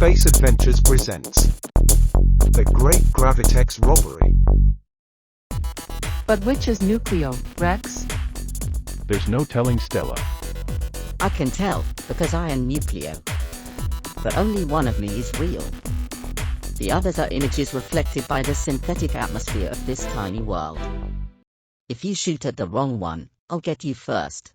Space Adventures presents The Great Gravitex Robbery. But which is Nucleo, Rex? There's no telling, Stella. I can tell, because I am Nucleo. But only one of me is real. The others are images reflected by the synthetic atmosphere of this tiny world. If you shoot at the wrong one, I'll get you first.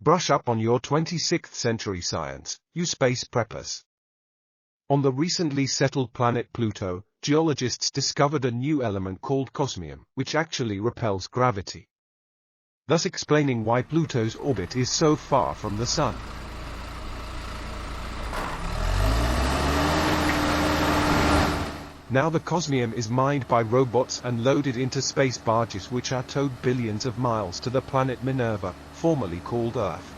Brush up on your 26th century science, you space preppers. On the recently settled planet Pluto, geologists discovered a new element called cosmium, which actually repels gravity, thus explaining why Pluto's orbit is so far from the Sun. Now the cosmium is mined by robots and loaded into space barges which are towed billions of miles to the planet Minerva, formerly called Earth.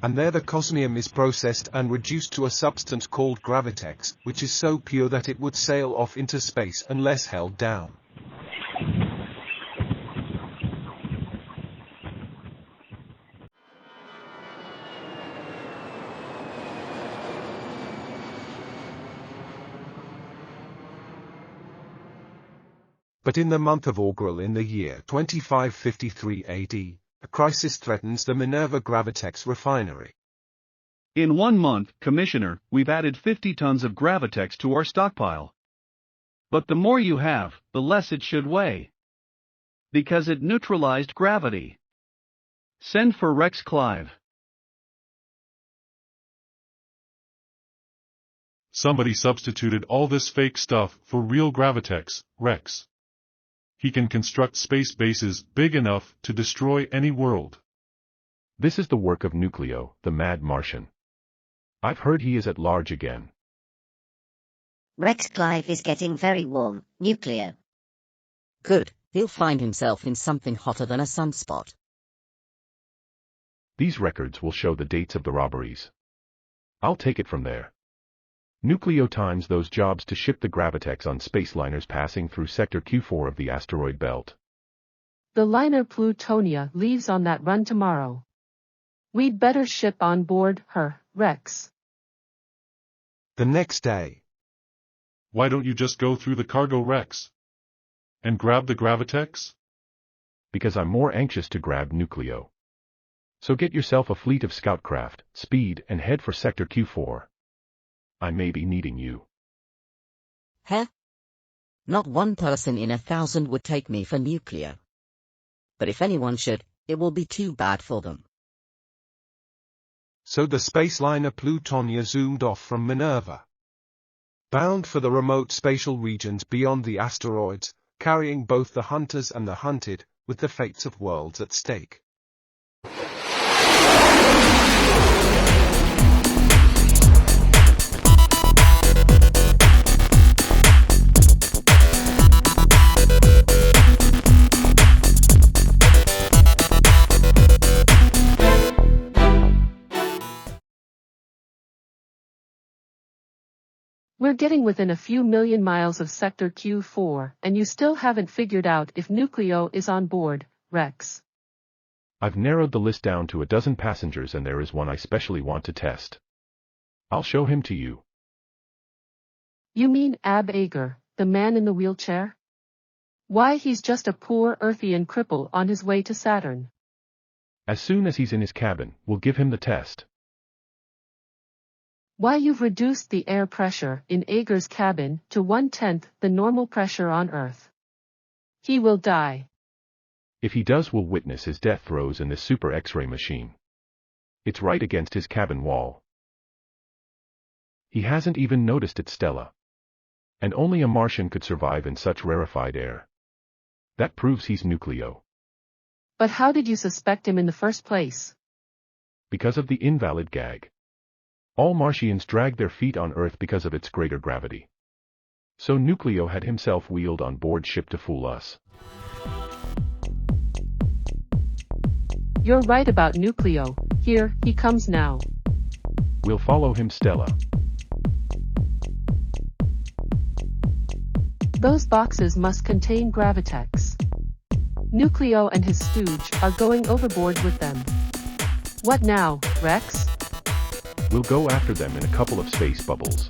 And there the cosmium is processed and reduced to a substance called Gravitex, which is so pure that it would sail off into space unless held down. But in the month of Augural in the year 2553 AD, a crisis threatens the Minerva Gravitex refinery. In 1 month, Commissioner, we've added 50 tons of Gravitex to our stockpile. But the more you have, the less it should weigh. Because it neutralized gravity. Send for Rex Clive. Somebody substituted all this fake stuff for real Gravitex, Rex. He can construct space bases big enough to destroy any world. This is the work of Nucleo, the mad Martian. I've heard he is at large again. Rex Clive is getting very warm, Nucleo. Good, he'll find himself in something hotter than a sunspot. These records will show the dates of the robberies. I'll take it from there. Nucleo times those jobs to ship the Gravitex on space liners passing through Sector Q4 of the asteroid belt. The liner Plutonia leaves on that run tomorrow. We'd better ship on board her, Rex. The next day. Why don't you just go through the cargo, Rex? And grab the Gravitex? Because I'm more anxious to grab Nucleo. So get yourself a fleet of scout craft, speed, and head for Sector Q4. I may be needing you. Huh? Not one person in 1,000 would take me for Nucleo. But if anyone should, it will be too bad for them. So the space liner Plutonia zoomed off from Minerva, bound for the remote spatial regions beyond the asteroids, carrying both the hunters and the hunted, with the fates of worlds at stake. We're getting within a few million miles of Sector Q4, and you still haven't figured out if Nucleo is on board, Rex. I've narrowed the list down to 12 passengers and there is one I specially want to test. I'll show him to you. You mean Ab Ager, the man in the wheelchair? Why, he's just a poor Earthian cripple on his way to Saturn. As soon as he's in his cabin, we'll give him the test. Why, you've reduced the air pressure in Ager's cabin to 1/10 the normal pressure on Earth. He will die. If he does, we'll witness his death throes in this super X-ray machine. It's right against his cabin wall. He hasn't even noticed it, Stella. And only a Martian could survive in such rarefied air. That proves he's Nucleo. But how did you suspect him in the first place? Because of the invalid gag. All Martians drag their feet on Earth because of its greater gravity. So Nucleo had himself wheeled on board ship to fool us. You're right about Nucleo. Here, he comes now. We'll follow him, Stella. Those boxes must contain Gravitex. Nucleo and his stooge are going overboard with them. What now, Rex? We'll go after them in a couple of space bubbles.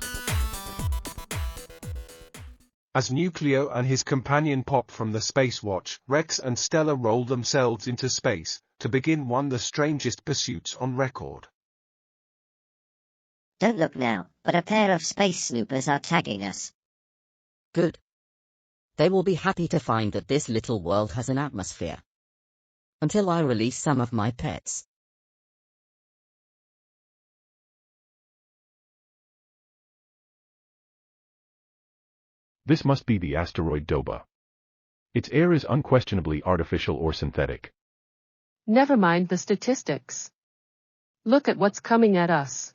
As Nucleo and his companion pop from the space watch, Rex and Stella roll themselves into space, to begin one of the strangest pursuits on record. Don't look now, but a pair of space snoopers are tagging us. Good. They will be happy to find that this little world has an atmosphere. Until I release some of my pets. This must be the asteroid Doba. Its air is unquestionably artificial or synthetic. Never mind the statistics. Look at what's coming at us.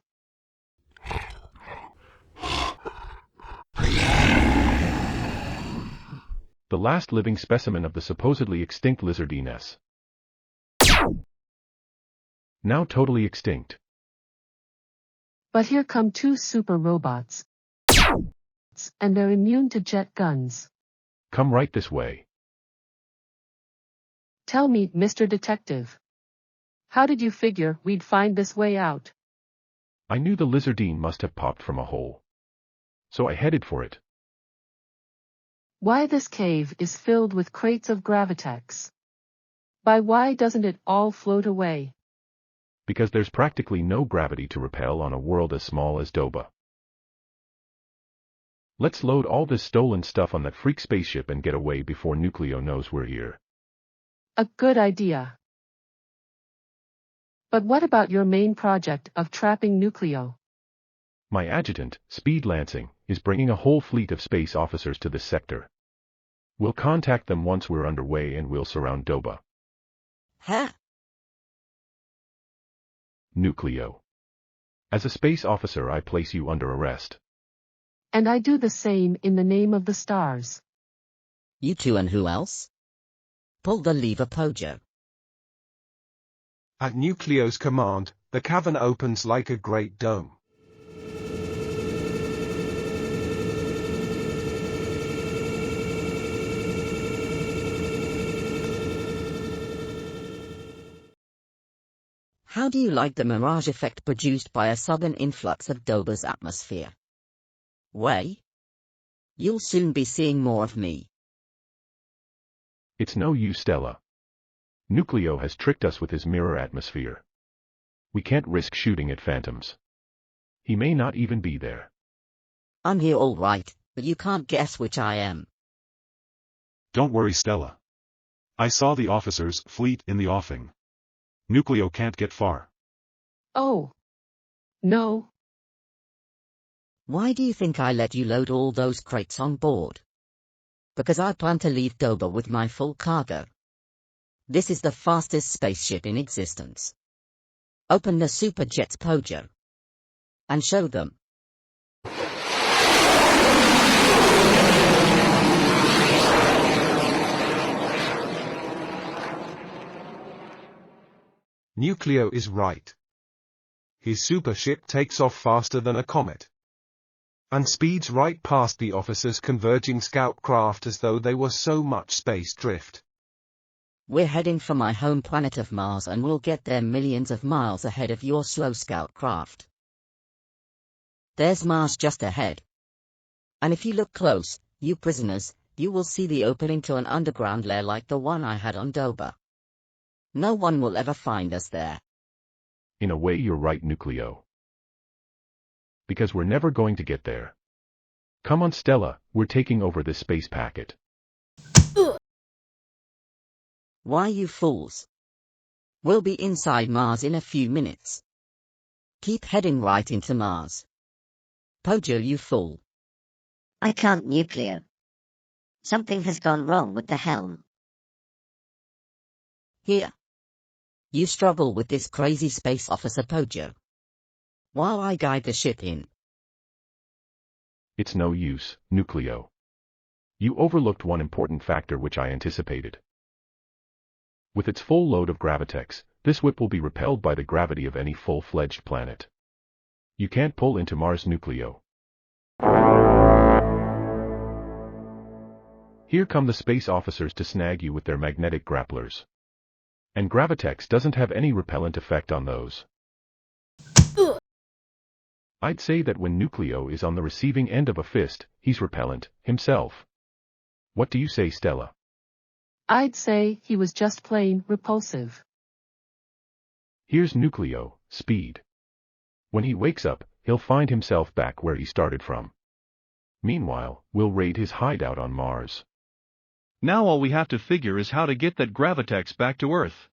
The last living specimen of the supposedly extinct lizardines. Now totally extinct. But here come two super robots. And they're immune to jet guns. Come right this way. Tell me, Mr. Detective. How did you figure we'd find this way out? I knew the lizardine must have popped from a hole. So I headed for it. Why this cave is filled with crates of Gravitex? Why doesn't it all float away? Because there's practically no gravity to repel on a world as small as Doba. Let's load all this stolen stuff on that freak spaceship and get away before Nucleo knows we're here. A good idea. But what about your main project of trapping Nucleo? My adjutant, Speed Lansing, is bringing a whole fleet of space officers to this sector. We'll contact them once we're underway and we'll surround Doba. Huh? Nucleo. As a space officer, I place you under arrest. And I do the same in the name of the stars. You two and who else? Pull the lever, Pojo. At Nucleo's command, the cavern opens like a great dome. How do you like the mirage effect produced by a sudden influx of Doba's atmosphere? Way? You'll soon be seeing more of me. It's no use, Stella. Nucleo has tricked us with his mirror atmosphere. We can't risk shooting at phantoms. He may not even be there. I'm here all right, but you can't guess which I am. Don't worry, Stella. I saw the officers' fleet in the offing. Nucleo can't get far. Oh. No. Why do you think I let you load all those crates on board? Because I plan to leave Doba with my full cargo. This is the fastest spaceship in existence. Open the superjets, Pojo. And show them. Nucleo is right. His super ship takes off faster than a comet. And speeds right past the officers' converging scout craft as though they were so much space drift. We're heading for my home planet of Mars and we'll get there millions of miles ahead of your slow scout craft. There's Mars just ahead. And if you look close, you prisoners, you will see the opening to an underground lair like the one I had on Doba. No one will ever find us there. In a way, you're right, Nucleo. Because we're never going to get there. Come on, Stella, we're taking over this space packet. Why, you fools? We'll be inside Mars in a few minutes. Keep heading right into Mars. Pojo, you fool. I can't, Nucleo. Something has gone wrong with the helm. Here. You struggle with this crazy space officer Pojo, while I guide the ship in. It's no use, Nucleo. You overlooked one important factor which I anticipated. With its full load of Gravitex, this whip will be repelled by the gravity of any full-fledged planet. You can't pull into Mars, Nucleo. Here come the space officers to snag you with their magnetic grapplers. And Gravitex doesn't have any repellent effect on those. I'd say that when Nucleo is on the receiving end of a fist, he's repellent, himself. What do you say, Stella? I'd say he was just plain repulsive. Here's Nucleo, speed. When he wakes up, he'll find himself back where he started from. Meanwhile, we'll raid his hideout on Mars. Now all we have to figure is how to get that Gravitex back to Earth.